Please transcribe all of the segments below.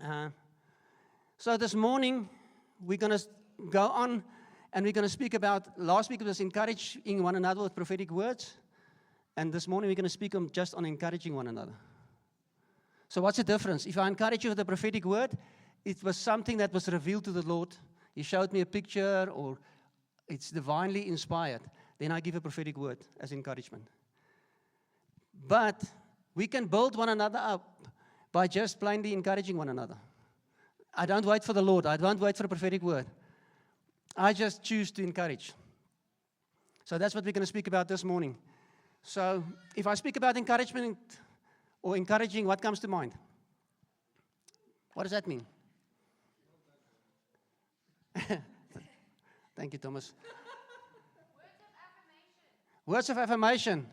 Uh, so this morning, we're going to go on and we're going to speak about, last week it was encouraging one another with prophetic words. And this morning we're going to speak just on encouraging one another. So what's the difference? If I encourage you with a prophetic word, it was something that was revealed to the Lord. He showed me a picture or it's divinely inspired. Then I give a prophetic word as encouragement. But we can build one another up by just plainly encouraging one another. I don't wait for the Lord. I don't wait for a prophetic word. I just choose to encourage. So that's what we're going to speak about this morning. So if I speak about encouragement or encouraging, what comes to mind? What does that mean? Thank you, Thomas. Words of affirmation.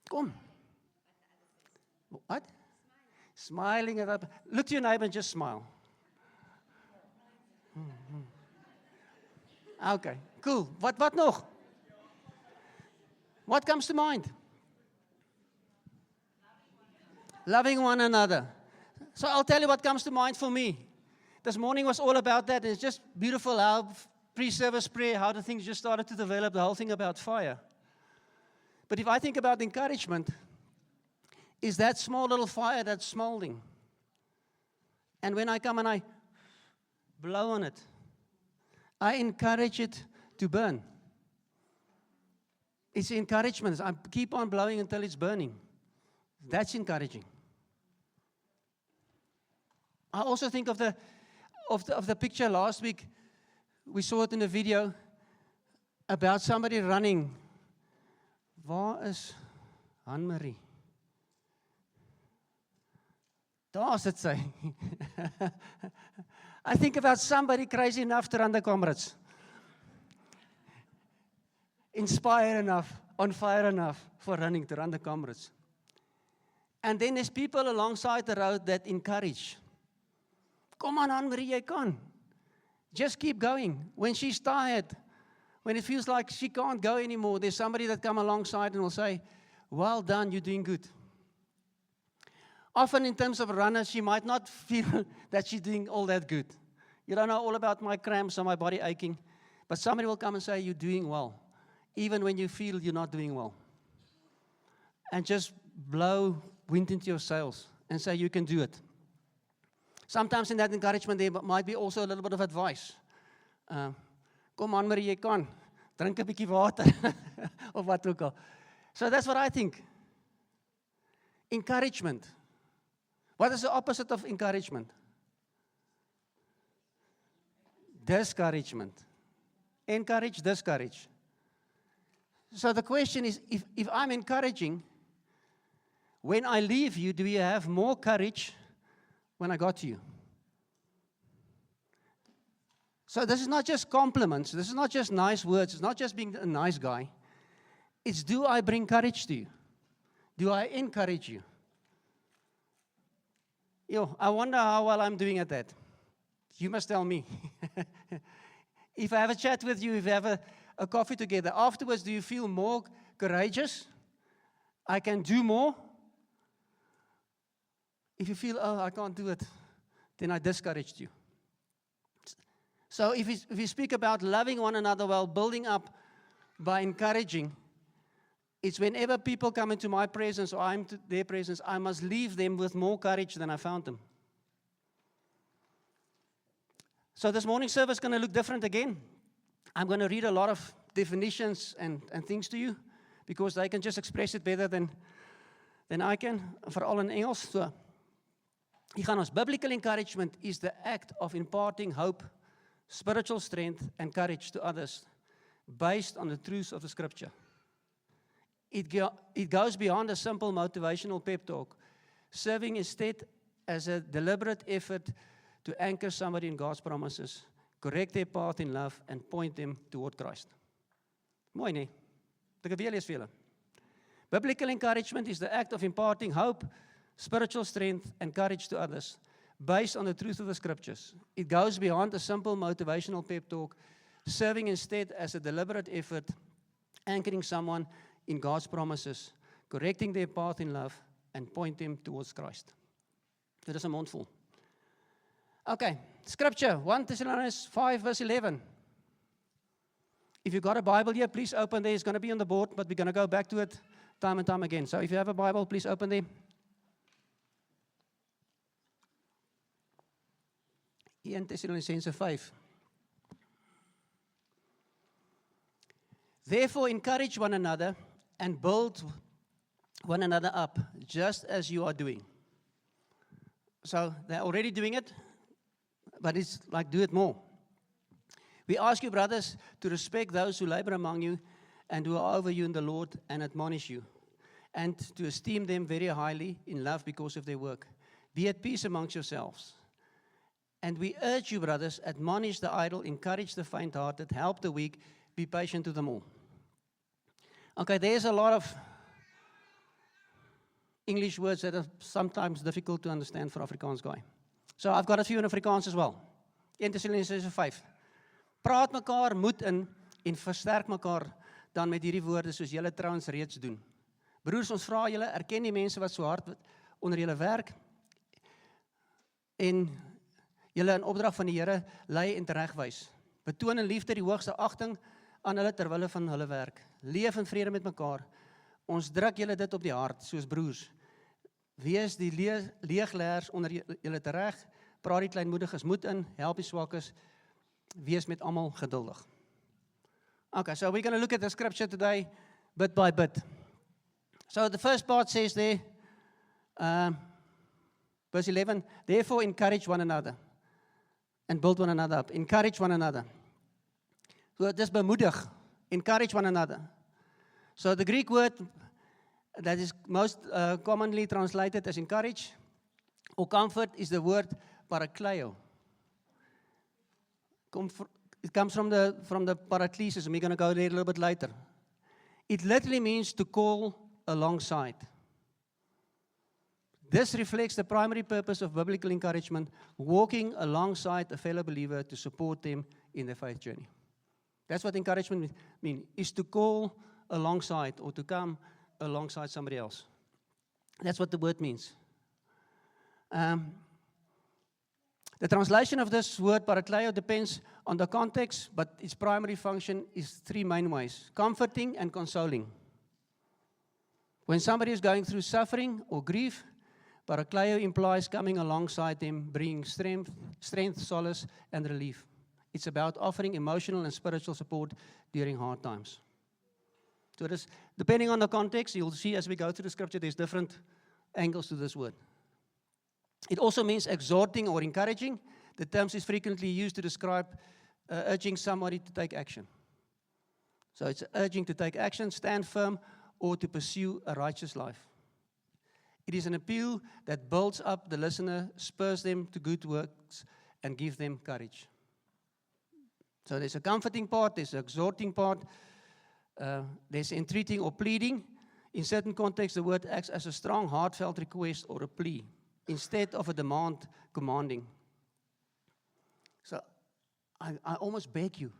Come. What? Smiling. Look to your neighbor and just smile. Okay, cool. Wat nog? What comes to mind? Loving one another. So I'll tell you what comes to mind for me. This morning was all about that. It's just beautiful how pre-service prayer, how the things just started to develop, the whole thing about fire. But if I think about encouragement, is that small little fire that's smoldering. And when I come and I blow on it, I encourage it to burn. It's encouragement. I keep on blowing until it's burning. That's encouraging. I also think of the picture last week. We saw it in the video about somebody running. Waar is Anne-Marie? Daar's dit sy. I think about somebody crazy enough to run the comrades. Inspired enough, on fire enough for running to run the comrades. And then there's people alongside the road that encourage. Come on, Anne-Marie, jy kan. Just keep going. When she's tired, when it feels like she can't go anymore, there's somebody that come alongside and will say, well done, you're doing good. Often in terms of runners, she might not feel that she's doing all that good. You don't know all about my cramps or my body aching, but somebody will come and say, you're doing well, even when you feel you're not doing well. And just blow wind into your sails and say, you can do it. Sometimes in that encouragement, there might be also a little bit of advice. Kom aan, Marie, jy kan. Drink 'n bietjie water. Of wat ook al. So that's what I think. Encouragement. What is the opposite of encouragement? Discouragement. Encourage, discourage. So the question is, if I'm encouraging, when I leave you, do you have more courage when I got to you? So this is not just compliments. This is not just nice words. It's not just being a nice guy. It's, do I bring courage to you? Do I encourage you? I wonder how well I'm doing at that. You must tell me. If I have a chat with you, if we have a coffee together, afterwards, do you feel more courageous? I can do more? If you feel, oh, I can't do it, then I discouraged you. So if we speak about loving one another while building up by encouraging, it's whenever people come into my presence or I'm to their presence, I must leave them with more courage than I found them. So this morning's service is going to look different again. I'm going to read a lot of definitions and things to you because they can just express it better than I can, veral in Engels. So, hier gaan ons. Biblical encouragement is the act of imparting hope, spiritual strength, and courage to others based on the truths of the Scripture. It goes beyond a simple motivational pep talk, serving instead as a deliberate effort to anchor somebody in God's promises, correct their path in love, and point them toward Christ. Mooi, nee? Ek weer lees vir julle. Biblical encouragement is the act of imparting hope, spiritual strength, and courage to others based on the truth of the Scriptures. It goes beyond a simple motivational pep talk, serving instead as a deliberate effort, anchoring someone in God's promises, correcting their path in love, and point them towards Christ. Dit is 'n mondvol. Okay, scripture, 1 Thessalonians 5 verse 11. If you've got a Bible here, please open there. It's going to be on the board, but we're going to go back to it time and time again. So if you have a Bible, please open there. 1 Thessalonians 5. Therefore, encourage one another and build one another up, just as you are doing. So they're already doing it, but it's like do it more. We ask you, brothers, to respect those who labor among you and who are over you in the Lord and admonish you, and to esteem them very highly in love because of their work. Be at peace amongst yourselves. And we urge you, brothers, admonish the idle, encourage the faint-hearted, help the weak, be patient to them all. Okay, there's a lot of English words that are sometimes difficult to understand for Afrikaans guy. So I've got a few in Afrikaans as well. 1 Thessalonians 5. Praat mekaar moed in en versterk mekaar dan met hierdie woorde soos julle trouens reeds doen. Broers, ons vra julle, erken die mense wat so hard onder julle werk en julle in opdrag van die Here lei en teregwys. Betoon in liefde die hoogste agting aan hulle ter wille van hulle werk. Leef in vrede met mekaar. Ons druk julle dit op die hart soos broers. Wees die leegleers onder julle tereg, praat die kleinmoediges moed in, help die swakkes, wees met almal geduldig. Okay, so we're going to look at the scripture today, bit by bit. So the first part says there, verse 11, therefore encourage one another and build one another up. Encourage one another. So dis bemoedig, encourage one another. So the Greek word that is most commonly translated as encourage or comfort is the word parakleo. It comes from the paraklesis, and we're going to go there a little bit later. It literally means to call alongside. This reflects the primary purpose of biblical encouragement, walking alongside a fellow believer to support them in their faith journey. That's what encouragement means, is to call alongside or to come alongside somebody else. That's what the word means. The translation of this word, parakleo, depends on the context, but its primary function is three main ways: comforting and consoling. When somebody is going through suffering or grief, parakleo implies coming alongside them, bringing strength, solace, and relief. It's about offering emotional and spiritual support during hard times. So this, depending on the context, you'll see as we go through the scripture, there's different angles to this word. It also means exhorting or encouraging. The term is frequently used to describe urging somebody to take action. So it's urging to take action, stand firm, or to pursue a righteous life. It is an appeal that builds up the listener, spurs them to good works, and gives them courage. So there's a comforting part, there's an exhorting part, there's entreating or pleading. In certain contexts, the word acts as a strong, heartfelt request or a plea, instead of a demand, commanding. So I almost beg you.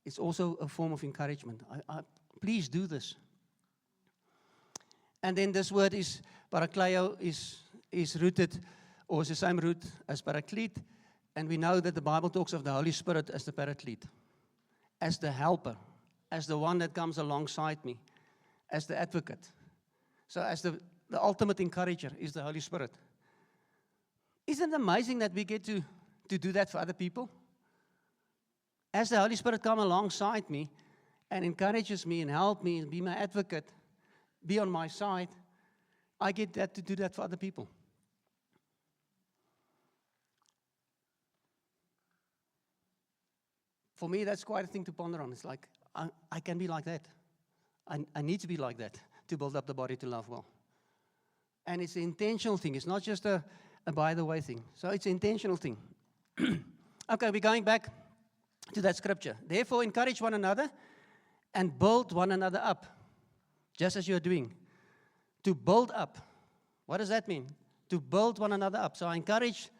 It's also a form of encouragement. Please do this. And then this word is, parakleo, is rooted, or is the same root as paraclete. And we know that the Bible talks of the Holy Spirit as the paraclete, as the helper, as the one that comes alongside me, as the advocate. So as the ultimate encourager is the Holy Spirit. Isn't it amazing that we get to do that for other people? As the Holy Spirit comes alongside me and encourages me and helps me and be my advocate, be on my side, I get that to do that for other people. For me, that's quite a thing to ponder on. It's like, I can be like that. I need to be like that to build up the body to love well. And it's an intentional thing. It's not just a by the way thing. So it's an intentional thing. Okay, we're going back to that scripture. Therefore, encourage one another and build one another up, just as you're doing. To build up. What does that mean? To build one another up. So I encourage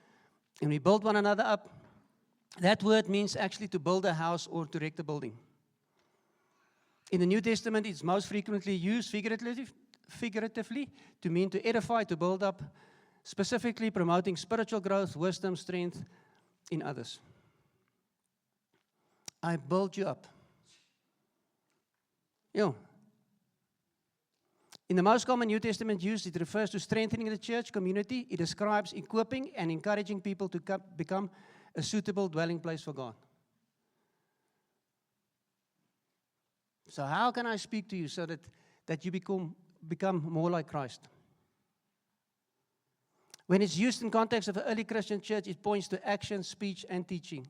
and we build one another up. That word means actually to build a house or to erect a building. In the New Testament, it's most frequently used figuratively to mean to edify, to build up specifically promoting spiritual growth, wisdom, strength in others. I build you up. In the most common New Testament use, it refers to strengthening the church community. It describes equipping and encouraging people to become a suitable dwelling place for God. So how can I speak to you so that you become more like Christ? When it's used in context of the early Christian church, it points to action, speech, and teaching,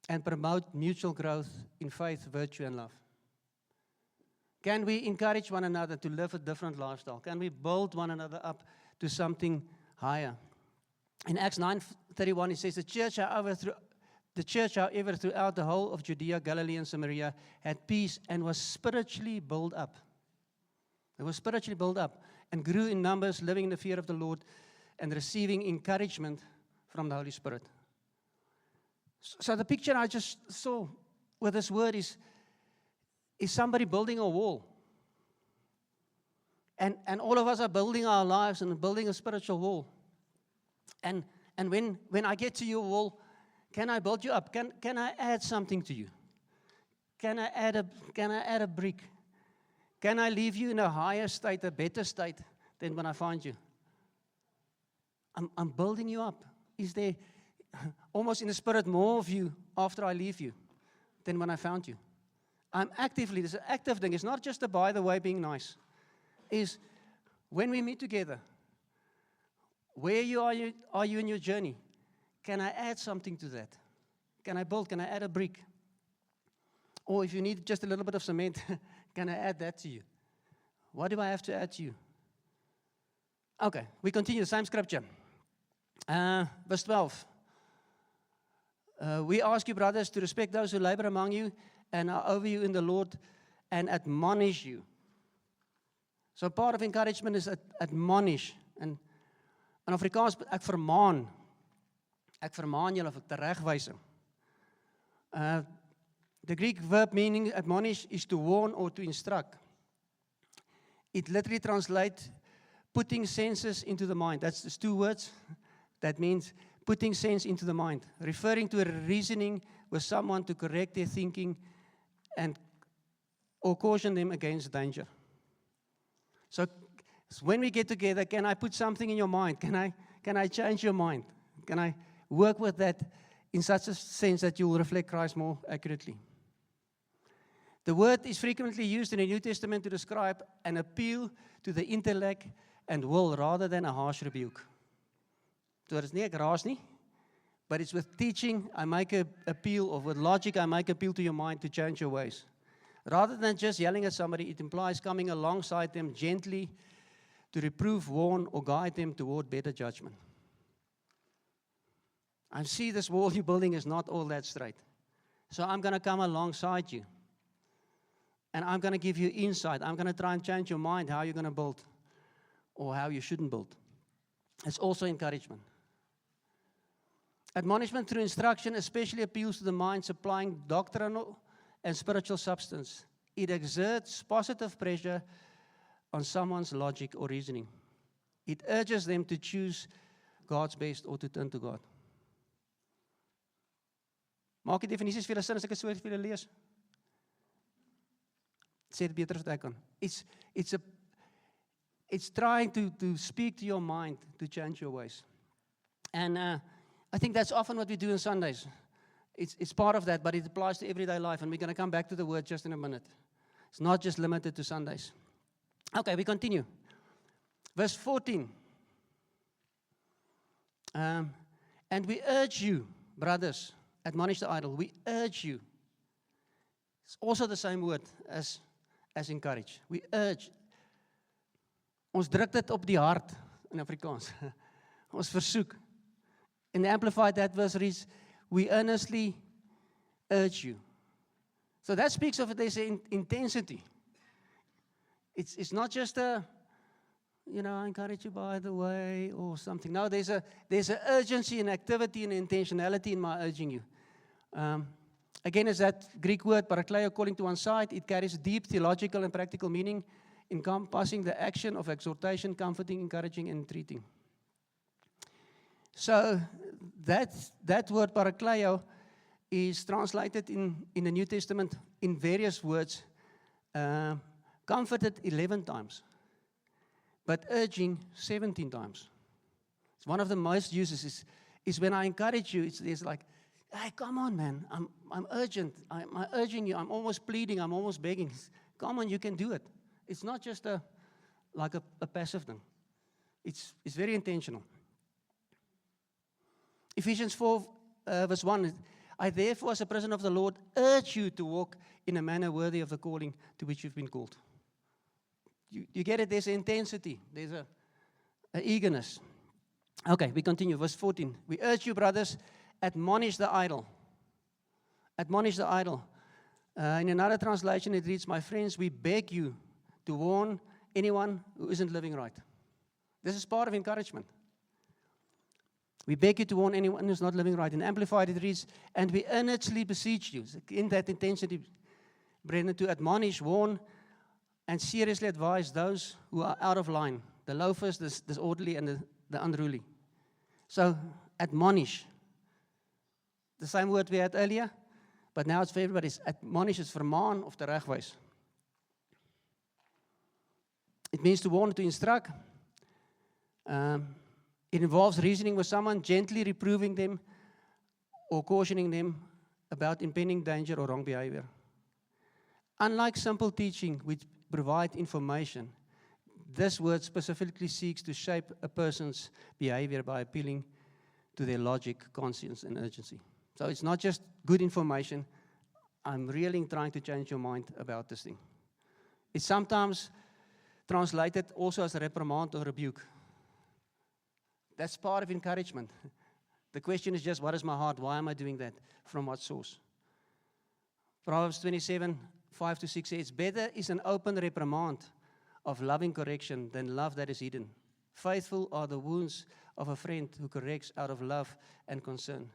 and promote mutual growth in faith, virtue, and love. Can we encourage one another to live a different lifestyle? Can we build one another up to something higher? In Acts 9:31, it says, The church, however, throughout the whole of Judea, Galilee, and Samaria, had peace and was spiritually built up. It was spiritually built up and grew in numbers, living in the fear of the Lord and receiving encouragement from the Holy Spirit. So the picture I just saw with this word is somebody building a wall. And all of us are building our lives and building a spiritual wall. And when I get to your wall, can I build you up? Can I add something to you? Can I add a brick? Can I leave you in a higher state, a better state than when I find you? I'm building you up. Is there almost in the spirit more of you after I leave you than when I found you? I'm actively, this is an active thing. It's not just a by the way being nice. Is when we meet together, where are you in your journey? Can I add something to that? Can I add a brick? Or if you need just a little bit of cement, can I add that to you? What do I have to add to you? Okay, we continue the same scripture. Verse 12. We ask you, brothers, to respect those who labor among you and are over you in the Lord and admonish you. So part of encouragement is admonish. En Afrikaans, ek vermaan. Ek vermaan julle of ek teregwys. The Greek verb meaning admonish is to warn or to instruct. It literally translates putting senses into the mind. That's two words. That means putting sense into the mind, referring to a reasoning with someone to correct their thinking or caution them against danger. So when we get together, can I put something in your mind? Can I change your mind? Can I work with that in such a sense that you will reflect Christ more accurately? The word is frequently used in the New Testament to describe an appeal to the intellect and will rather than a harsh rebuke. So it's nie ek raas nie, but it's with teaching I make an appeal, or with logic I make appeal to your mind to change your ways. Rather than just yelling at somebody, it implies coming alongside them gently to reprove, warn, or guide them toward better judgment. I see this wall you're building is not all that straight. So I'm going to come alongside you. And I'm going to give you insight. I'm going to try and change your mind how you're going to build or how you shouldn't build. It's also encouragement. Admonishment through instruction especially appeals to the mind, supplying doctrinal and spiritual substance. It exerts positive pressure on someone's logic or reasoning. It urges them to choose God's best or to turn to God. Maak die definisies vir julle sin as ek dit so vir julle lees? Sê dit beter as wat ek kan. It's trying to speak to your mind to change your ways. And I think that's often what we do on Sundays. It's part of that, but it applies to everyday life, and we're going to come back to the word just in a minute. It's not just limited to Sundays. Okay, we continue. Verse 14. And we urge you, brothers, admonish the idle. We urge you. It's also the same word as encourage. We urge. Ons druk dit op die hart in Afrikaans. Ons versoek. In the Amplified, that verse reads, we earnestly urge you. So that speaks of there's an intensity. It's not just I encourage you by the way or something. No, there's a urgency and activity and intentionality in my urging you. Again, is that Greek word, parakleo, calling to one side. It carries deep theological and practical meaning, encompassing the action of exhortation, comforting, encouraging, and entreating. So that word parakleo is translated in the New Testament in various words, comforted 11 times, but urging 17 times. It's one of the most uses is when I encourage you, it's like, hey, come on, man, I'm urgent, I'm urging you, I'm almost pleading, I'm almost begging. Come on, you can do it. It's not just like a passive thing. It's very intentional. Ephesians 4, verse 1, I therefore, as a prisoner of the Lord, urge you to walk in a manner worthy of the calling to which you've been called. You get it? There's an intensity. There's a eagerness. Okay, we continue. Verse 14. We urge you, brothers, admonish the idle. Admonish the idle. In another translation, it reads, my friends, we beg you to warn anyone who isn't living right. This is part of encouragement. We beg you to warn anyone who's not living right. In Amplified, it reads, and we earnestly beseech you, in that intensity, brethren, to admonish, warn, and seriously advise those who are out of line, the loafers, the disorderly, and the unruly. So, admonish. The same word we had earlier, but now it's for everybody. Admonish is vermaan of teregwys. It means to warn, to instruct. It involves reasoning with someone, gently reproving them or cautioning them about impending danger or wrong behavior. Unlike simple teaching, which provide information, this word specifically seeks to shape a person's behavior by appealing to their logic, conscience, and urgency. So it's not just good information. I'm really trying to change your mind about this thing. It's sometimes translated also as a reprimand or rebuke. That's part of encouragement. The question is just, what is my heart? Why am I doing that? From what source? Proverbs 27, 5-6 says, better is an open reprimand of loving correction than love that is hidden. Faithful are the wounds of a friend who corrects out of love and concern.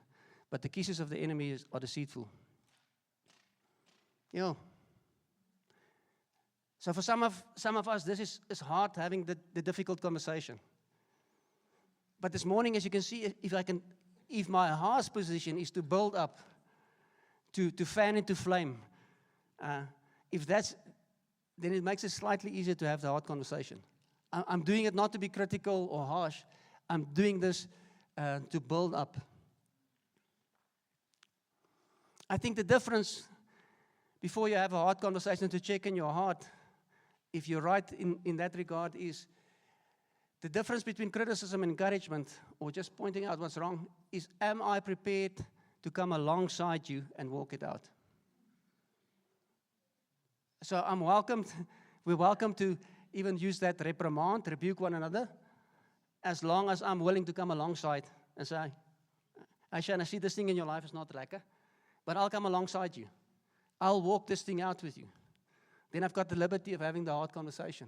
But the kisses of the enemy are deceitful. You know, so for some of us, this is hard, having the difficult conversation. But this morning, as you can see, if my heart's position is to build up, to fan into flame, then it makes it slightly easier to have the hard conversation. I'm doing it not to be critical or harsh. I'm doing this to build up. I think the difference, before you have a hard conversation, to check in your heart, if you're right in that regard, is the difference between criticism and encouragement, or just pointing out what's wrong, is, am I prepared to come alongside you and walk it out? So we're welcome to even use that reprimand, rebuke one another, as long as I'm willing to come alongside and say, Aisha, I see this thing in your life is not lekker, but I'll come alongside you. I'll walk this thing out with you. Then I've got the liberty of having the hard conversation.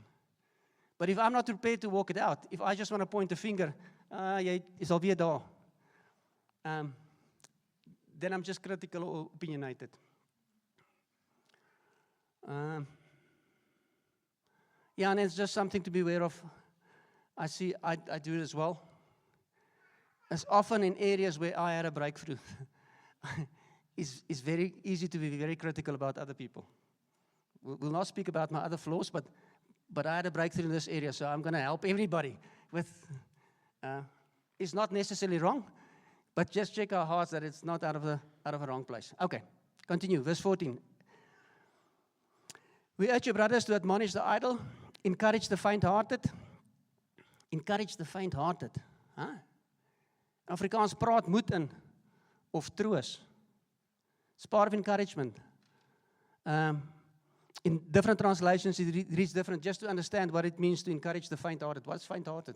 But if I'm not prepared to walk it out, if I just want to point a finger, jy is alweer daar, then I'm just critical or opinionated. Yeah, and it's just something to be aware of. I see, I do it as well. As often in areas where I had a breakthrough, it's very easy to be very critical about other people. We'll not speak about my other flaws, but I had a breakthrough in this area, so I'm going to help everybody with. It's not necessarily wrong, but just check our hearts that it's not out of a wrong place. Okay, continue. Verse 14. We urge you, brothers, to admonish the idle, encourage the faint-hearted. Encourage the faint-hearted. Huh? Afrikaans praat moed in, of troos. It's part of encouragement. In different translations, it reads different, just to understand what it means to encourage the faint-hearted. What's faint-hearted?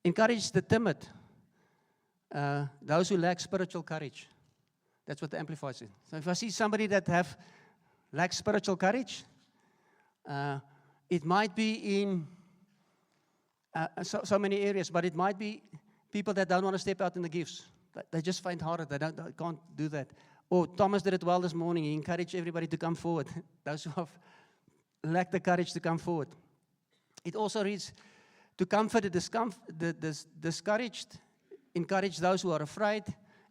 Encourage the timid, those who lack spiritual courage. That's what the Amplified says. So if I see somebody that lacks spiritual courage, it might be in so many areas, but it might be people that don't want to step out in the gifts. They just faint-hearted. They can't do that. Oh, Thomas did it well this morning. He encouraged everybody to come forward. Those who have lacked the courage to come forward. It also reads To comfort the discouraged, encourage those who are afraid.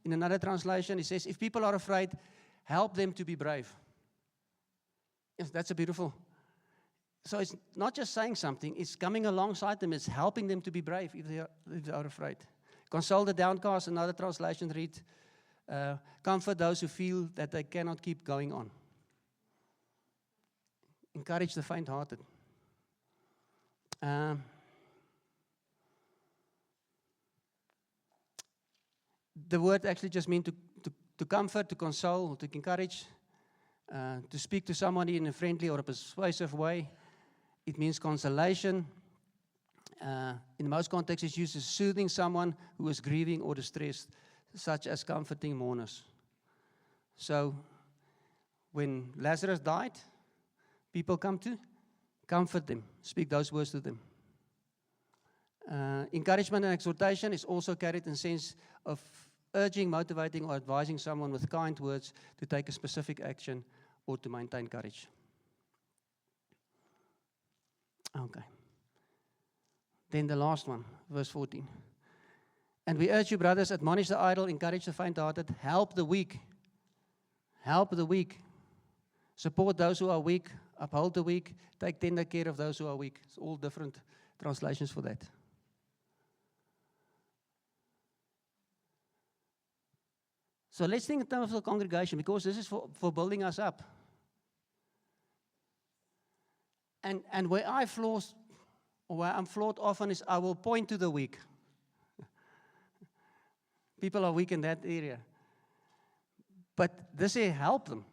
In another translation, it says, if people are afraid, help them to be brave. Yes, that's a beautiful. So it's not just saying something, it's coming alongside them, it's helping them to be brave if they are afraid. Console the downcast, another translation reads, comfort those who feel that they cannot keep going on. Encourage the faint-hearted. The word actually just means to comfort, to console, to encourage, to speak to somebody in a friendly or a persuasive way. It means consolation. In most contexts, it's used as soothing someone who is grieving or distressed, such as comforting mourners. So, when Lazarus died, people come to comfort them, speak those words to them. Encouragement and exhortation is also carried in the sense of urging, motivating, or advising someone with kind words to take a specific action or to maintain courage. Okay. Then the last one, verse 14. And we urge you, brothers, admonish the idle, encourage the faint-hearted, help the weak. Help the weak. Support those who are weak, uphold the weak, take tender care of those who are weak. It's all different translations for that. So let's think in terms of the congregation, because this is for building us up. And where I'm flawed often is I will point to the weak. People are weak in that area. But this here, help them.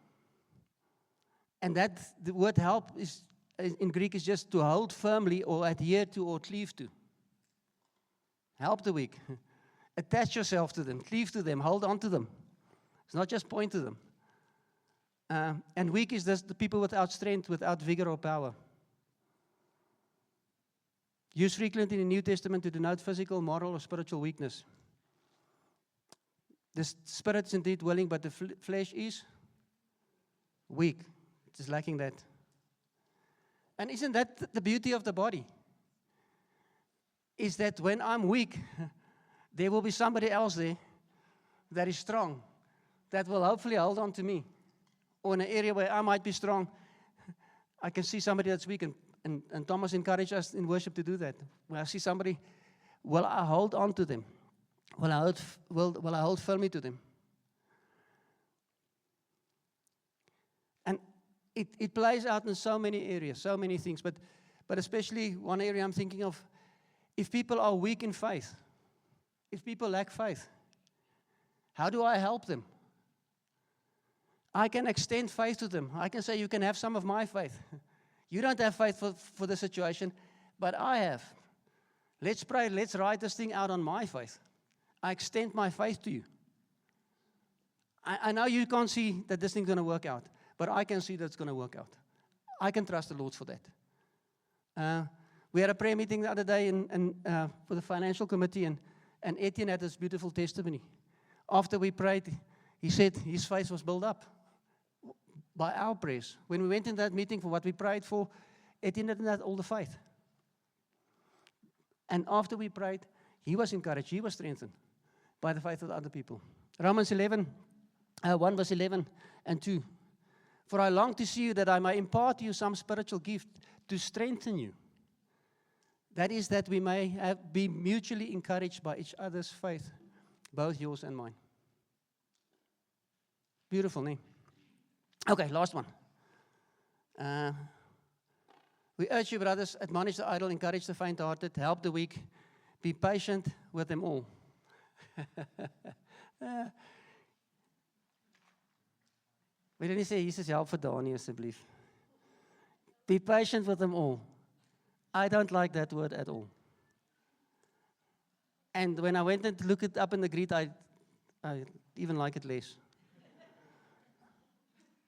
And that the word help is in Greek is just to hold firmly or adhere to or cleave to. Help the weak. Attach yourself to them, cleave to them, hold on to them. It's not just point to them. And weak is the people without strength, without vigor or power. Used frequently in the New Testament to denote physical, moral, or spiritual weakness. The spirit is indeed willing, but the flesh is weak. It is lacking that. And isn't that the beauty of the body? Is that when I'm weak, there will be somebody else there that is strong, that will hopefully hold on to me. Or in an area where I might be strong, I can see somebody that's weak. And Thomas encouraged us in worship to do that. When I see somebody, will I hold on to them? Will I hold firmly to them? And it plays out in so many areas, so many things. But especially one area I'm thinking of, if people are weak in faith, if people lack faith, how do I help them? I can extend faith to them. I can say, you can have some of my faith. You don't have faith for the situation, but I have. Let's pray. Let's write this thing out on my faith. I extend my faith to you. I know you can't see that this thing's going to work out, but I can see that it's going to work out. I can trust the Lord for that. We had a prayer meeting the other day for the financial committee, and Etienne had this beautiful testimony. After we prayed, he said his faith was built up by our prayers. When we went in that meeting for what we prayed for, Etienne didn't have all the faith. And after we prayed, he was encouraged, he was strengthened by the faith of the other people. Romans 11, 1 verse 11 and 2. For I long to see you that I may impart to you some spiritual gift to strengthen you. That is that we may be mutually encouraged by each other's faith, both yours and mine. Beautiful name. Okay, last one. We urge you, brothers, admonish the idle, encourage the faint-hearted, help the weak, be patient with them all. Wil jy nie sê Jesus help vir Dani asseblief? Be patient with them all. I don't like that word at all. And when I went and looked it up in the Greek, I even like it less.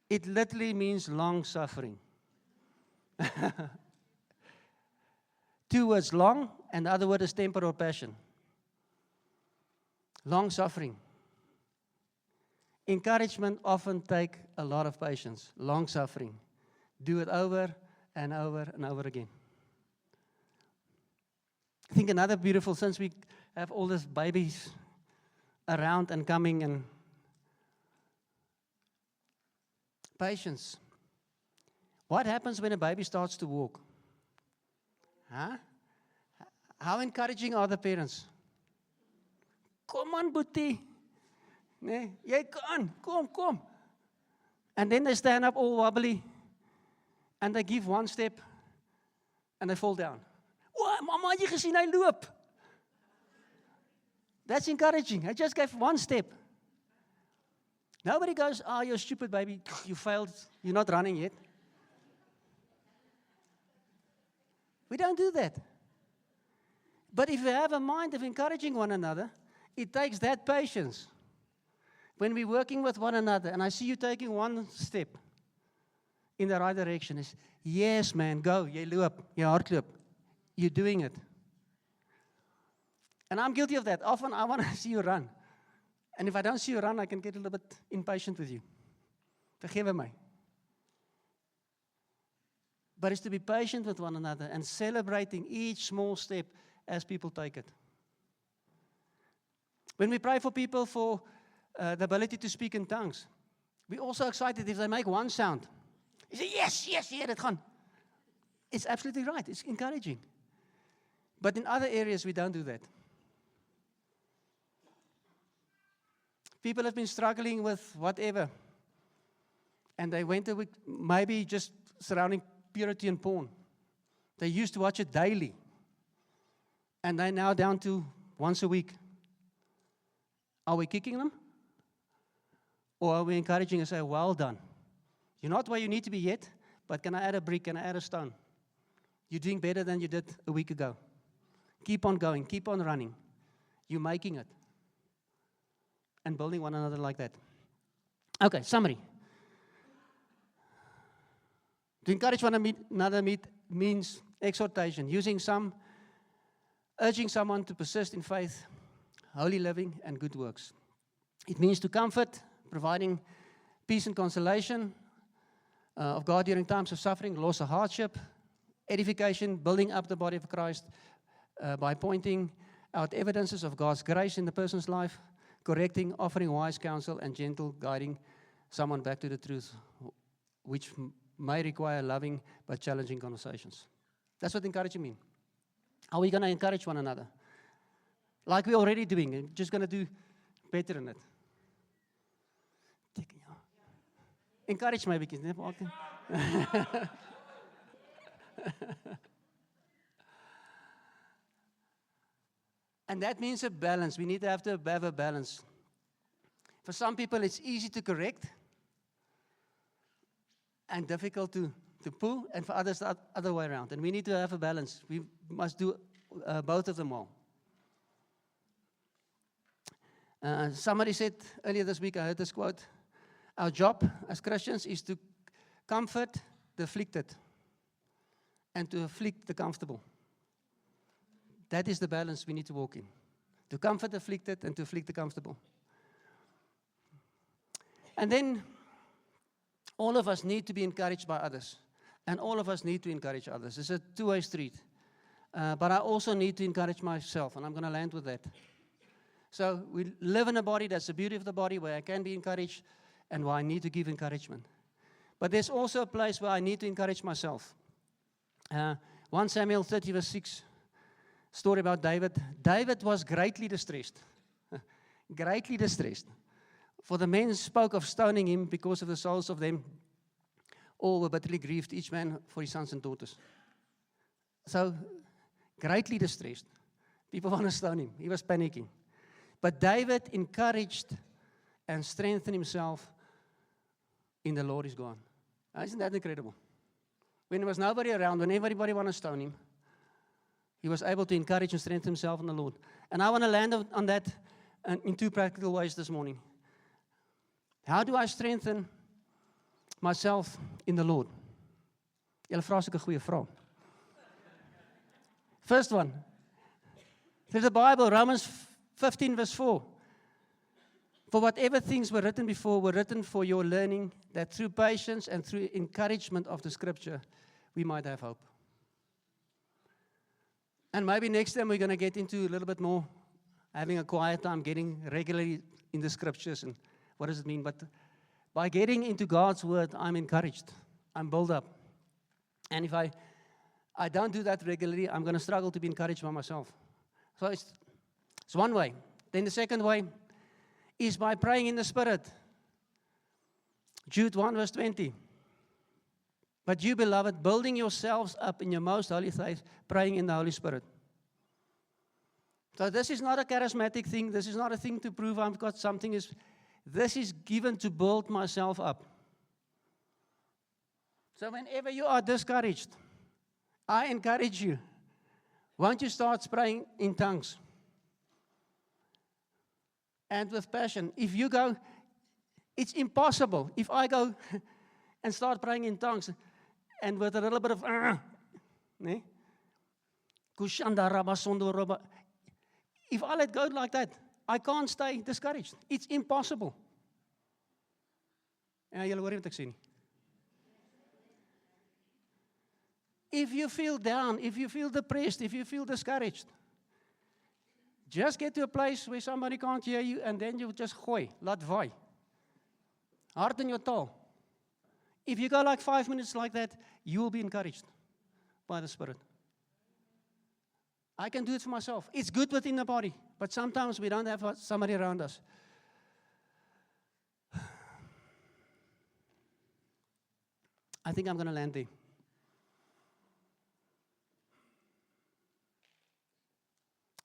It literally means long suffering. Two words, long, and the other word is temper or passion. Long suffering. Encouragement often takes a lot of patience. Long suffering. Do it over and over and over again. I think another beautiful, since we have all these babies around and coming, and patience. What happens when a baby starts to walk? Huh? How encouraging are the parents? Kom aan, Boetie. Nee, jy kan, kom. And then they stand up all wobbly, and they give one step, and they fall down. Wow, mama, jy gesien hy loop. That's encouraging. I just gave one step. Nobody goes, oh, you're stupid, baby. You failed. You're not running yet. We don't do that. But if we have a mind of encouraging one another, it takes that patience. When we're working with one another, and I see you taking one step in the right direction, is, yes, man, go. Jy loop, jy hardloop. You're doing it. And I'm guilty of that. Often I want to see you run. And if I don't see you run, I can get a little bit impatient with you. Vergewe my. But it's to be patient with one another and celebrating each small step as people take it. When we pray for people for the ability to speak in tongues, we're also excited if they make one sound. You say, yes, dit gaan. It's absolutely right. It's encouraging. But in other areas, we don't do that. People have been struggling with whatever. And they went maybe just surrounding purity and porn. They used to watch it daily. And they're now down to once a week. Are we kicking them? Or are we encouraging and say, well done. You're not where you need to be yet, but can I add a brick, can I add a stone? You're doing better than you did a week ago. Keep on going, keep on running. You're making it. And building one another like that. Okay, summary. To encourage one another means exhortation, urging someone to persist in faith, holy living, and good works. It means to comfort, providing peace and consolation of God during times of suffering, loss, or hardship, edification, building up the body of Christ by pointing out evidences of God's grace in the person's life, correcting, offering wise counsel, and gentle guiding someone back to the truth, which may require loving but challenging conversations. That's what encouraging means. Are we going to encourage one another? Like we're already doing, and just going to do better in it. Encourage my bietjie, né? And that means a balance. We need to have a balance. For some people, it's easy to correct and difficult to pull, and for others, the other way around. And we need to have a balance. We must do both of them well. Somebody said earlier this week, I heard this quote, our job as Christians is to comfort the afflicted and to afflict the comfortable. That is the balance we need to walk in. To comfort the afflicted and to afflict the comfortable. And then all of us need to be encouraged by others. And all of us need to encourage others. It's a two-way street. But I also need to encourage myself, and I'm going to land with that. So we live in a body, that's the beauty of the body, where I can be encouraged and where I need to give encouragement. But there's also a place where I need to encourage myself. 1 Samuel 30 verse 6, story about David. David was greatly distressed. Greatly distressed. For the men spoke of stoning him because of the souls of them. All were bitterly grieved, each man for his sons and daughters. So, greatly distressed. People want to stone him. He was panicking. But David encouraged and strengthened himself in the Lord is gone. Isn't that incredible? When there was nobody around, when everybody wanted to stone him, he was able to encourage and strengthen himself in the Lord. And I want to land on that in two practical ways this morning. How do I strengthen myself in the Lord? Julle vra sulke goeie vrae. First one. There's the Bible, Romans 15 verse 4. For whatever things were written before were written for your learning, that through patience and through encouragement of the Scripture, we might have hope. And maybe next time we're going to get into a little bit more having a quiet time, getting regularly in the scriptures and what does it mean. But by getting into God's word, I'm encouraged. I'm built up. And if I don't do that regularly, I'm going to struggle to be encouraged by myself. So it's one way. Then the second way is by praying in the Spirit. Jude 1 verse 20. But you, beloved, building yourselves up in your most holy faith, praying in the Holy Spirit. So this is not a charismatic thing. This is not a thing to prove I've got something. This is given to build myself up. So whenever you are discouraged, I encourage you, won't you start praying in tongues? And with passion. If you go, it's impossible. If I go and start praying in tongues, and with a little bit of, if I let go like that, I can't stay discouraged. It's impossible. Julle hoor nie wat ek sê nie. If you feel down, if you feel depressed, if you feel discouraged, just get to a place where somebody can't hear you and then you just gooi, laat vaai. Hart in your taal. If you go like 5 minutes like that, you will be encouraged by the Spirit. I can do it for myself. It's good within the body, but sometimes we don't have somebody around us. I think I'm going to land there.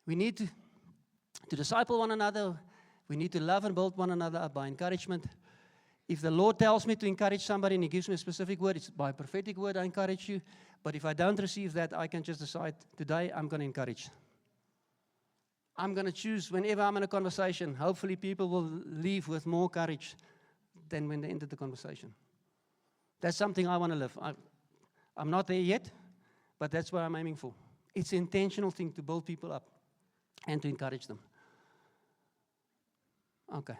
We need to disciple one another. We need to love and build one another up by encouragement. If the Lord tells me to encourage somebody and He gives me a specific word, it's by a prophetic word I encourage you. But if I don't receive that, I can just decide, today I'm going to encourage. I'm going to choose whenever I'm in a conversation. Hopefully people will leave with more courage than when they entered the conversation. That's something I want to live. I'm not there yet, but that's what I'm aiming for. It's an intentional thing to build people up and to encourage them. Okay.